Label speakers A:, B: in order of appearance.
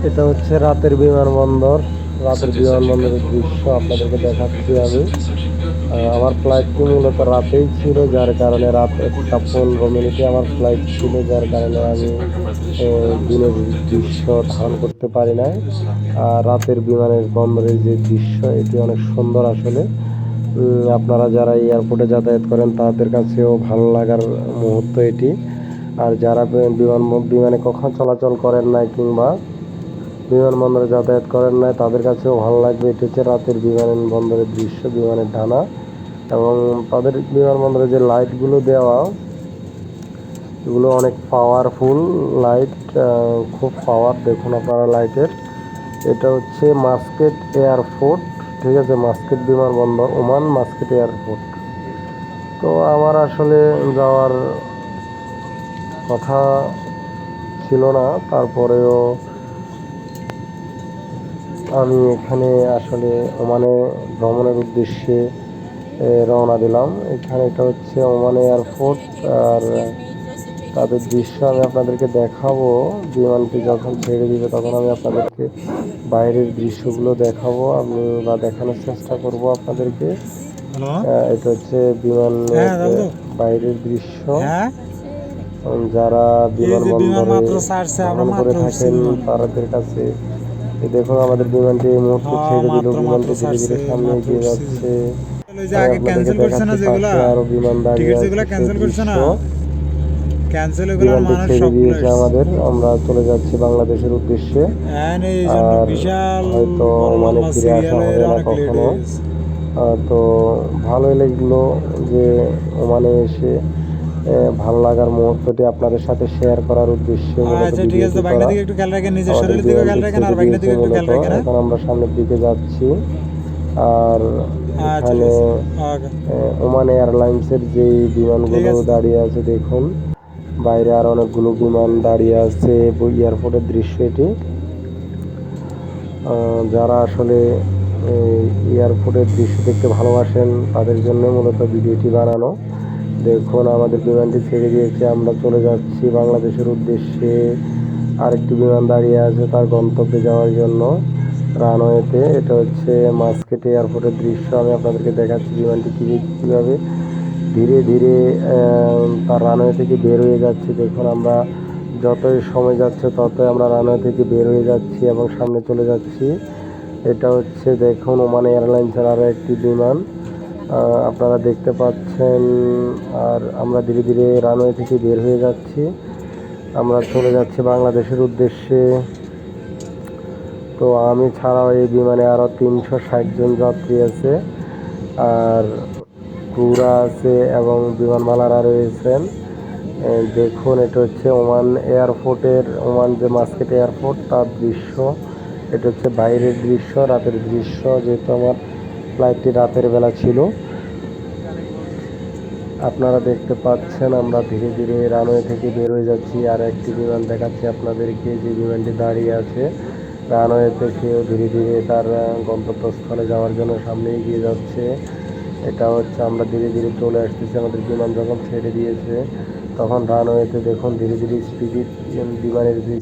A: এটা হচ্ছে রাতের বিমানবন্দর। রাতের বিমানবন্দরের দৃশ্য আপনাদেরকে দেখাচ্ছি আমি। আমার ফ্লাইটটি মূলত রাতেই ছিল, যার কারণে রাত 1টা 15 মিনিটে আমার ফ্লাইট ছিল, যার কারণে আমি দিনের দৃশ্য ধারণ করতে পারি নাই। আর রাতের বিমানের বন্দরের যে দৃশ্য, এটি অনেক সুন্দর আসলে। আপনারা যারা এয়ারপোর্টে যাতায়াত করেন তাদের কাছেও ভালো লাগার মুহূর্ত এটি। আর যারা বিমানে কখনো চলাচল করেন নাই কিংবা বিমানবন্দরে যাতায়াত করেন নাই তাদের কাছেও ভালো লাগবে। এটি হচ্ছে রাতের বিমানবন্দরের দৃশ্য, বিমানের ডানা এবং তাদের বিমানবন্দরে যে লাইটগুলো দেওয়া, এগুলো অনেক পাওয়ারফুল লাইট। খুব পাওয়ার দেখুন আপনারা লাইটের। এটা হচ্ছে মাস্কেট এয়ারপোর্ট, ঠিক আছে, মাস্কেট বিমানবন্দর, ওমান মাস্কেট এয়ারপোর্ট। তো আমার আসলে যাওয়ার কথা ছিল না, তারপরেও আমি এখানে আসলে ওমানে ভ্রমণের উদ্দেশ্যে রওনা দিলাম। এখানে এটা হচ্ছে ওমান এয়ারপোর্ট। আর তাদের দৃশ্য আমি আপনাদেরকে দেখাবো। বিমানটি যখন ছেড়ে দিবে তখন আমি আপনাদেরকে বাইরের দৃশ্যগুলো দেখাবো আমি, বা দেখানোর চেষ্টা করব আপনাদেরকে।
B: হ্যালো।
A: এটা হচ্ছে
B: হ্যাঁ
A: বিমানের
B: দাদু।
A: বাইরের দৃশ্য।
B: হ্যাঁ,
A: যারা
B: এই যে বিমান
A: বিমানবন্দরে
B: মাত্র ছাড়ছে, আমরা
A: ভ্রমণ করে
B: মাত্র উঠছি
A: থাকেন
B: বিমান।
A: তাদের কাছে এই দেখুন আমাদের বিমানটি এই মুহূর্তে
B: হ্যাঁ,
A: ছেড়ে দিল।
B: মাত্র মাত্র
A: বিমানটি ধীরে
B: ছাড়ছে,
A: ধীরে সামনে
B: মাত্র
A: এগিয়ে
B: উঠছি।
A: যাচ্ছে।
B: ওই যে
A: আমি
B: আগে
A: আপনাদেরকে
B: ক্যান্সেল করছে না
A: দেখাচ্ছি
B: যেগুলা,
A: পাশে আরো বিমান দাঁড়িয়ে
B: টিকিট
A: আছে
B: যেগুলা
A: সেই
B: ক্যান্সেল করছে
A: দৃশ্য।
B: না, ক্যান্সেল এগুলার
A: বিমানটি
B: মানুষ
A: ছেড়ে
B: সবগুলো
A: দিয়েছে
B: এসছে।
A: আমাদের, আমরা চলে যাচ্ছি বাংলাদেশের উদ্দেশ্যে।
B: হ্যাঁ, এই জন্য
A: আর
B: বিশাল
A: হয়তো
B: বড়
A: ওমানে
B: লম্বা
A: ফিরে আসা
B: সিরিয়ালের
A: হবে না
B: অনেক লেট
A: কখনো।
B: হয়ে গেছে।
A: তো ভালোই লাগলো যে ওমানে এসে ভালো লাগার মুহূর্তটি আপনাদের সাথে শেয়ার করার উদ্দেশ্যে মূলত
B: আচ্ছা ঠিক আছে,
A: ভিডিওটি
B: তো বাইকটার
A: করা।
B: দিকে একটু খেয়াল রাখেন, নিজের
A: আমাদের
B: শরীরের দিকেও খেয়াল
A: বিমানটি
B: রাখেন, আর
A: ছেড়ে
B: বাইকটার
A: দিয়েছে
B: দিকে একটু খেয়াল
A: মূলত,
B: রাখেন। হ্যাঁ,
A: এখন আমরা সামনের দিকে যাচ্ছি। আর
B: আচ্ছা ঠিক
A: এখানে
B: আছে। ওকে।
A: ওমান এয়ারলাইন্সের যেই
B: ঠিক
A: বিমানগুলো
B: আছে।
A: দাঁড়িয়ে আছে দেখুন, বাইরে আর অনেকগুলো বিমান দাঁড়িয়ে আছে। এয়ারপোর্টের দৃশ্য এটি। যারা আসলে এয়ারপোর্টের দৃশ্য দেখতে ভালোবাসেন তাদের জন্য মূলত ভিডিওটি বানানো। দেখুন আমাদের বিমানটি ছেড়ে দিয়েছে, আমরা চলে যাচ্ছি বাংলাদেশের উদ্দেশ্যে। আরেকটি বিমান দাঁড়িয়ে আছে তার গন্তব্যে যাওয়ার জন্য রানওয়েতে। এটা হচ্ছে মাস্কেট এয়ারপোর্টের দৃশ্য, আমি আপনাদেরকে দেখাচ্ছি বিমানটি কীভাবে ধীরে ধীরে তার রানওয়ে থেকে বের হয়ে যাচ্ছে। দেখুন আমরা যতই সময় যাচ্ছে ততই আমরা রানওয়ে থেকে বের হয়ে যাচ্ছি এবং সামনে চলে যাচ্ছি। এটা হচ্ছে দেখুন ওমান এয়ারলাইন্সের আরও একটি বিমান আপনারা দেখতে পাচ্ছেন। আর আমরা ধীরে ধীরে রানওয়ে থেকে বের হয়ে যাচ্ছি, আমরা চলে যাচ্ছি বাংলাদেশের উদ্দেশ্যে। তো আমি ছাড়াও এই বিমানে আরও 360 জন যাত্রী আছে, আর ক্রুরা আছে এবং বিমানবালারা রয়েছেন। দেখুন এটা হচ্ছে ওমান এয়ারপোর্টের, ওমান যে মাস্কেট এয়ারপোর্ট তার দৃশ্য। এটা হচ্ছে বাইরের দৃশ্য, রাতের দৃশ্য, যেহেতু আমার ফ্লাইটটি রাতের বেলা ছিল। আপনারা দেখতে পাচ্ছেন আমরা ধীরে ধীরে রানওয়ে থেকে বের হয়ে যাচ্ছি। আর একটি বিমান দেখাচ্ছি আপনাদেরকে, যে বিমানটি দাঁড়িয়ে আছে রানওয়ে থেকেও ধীরে ধীরে তার গন্তব্যস্থলে যাওয়ার জন্য সামনে এগিয়ে যাচ্ছে। এটা হচ্ছে আমরা ধীরে ধীরে চলে আসতেছি। আমাদের বিমান যখন ছেড়ে দিয়েছে তখন রানওয়েতে দেখুন ধীরে ধীরে বিমানের যে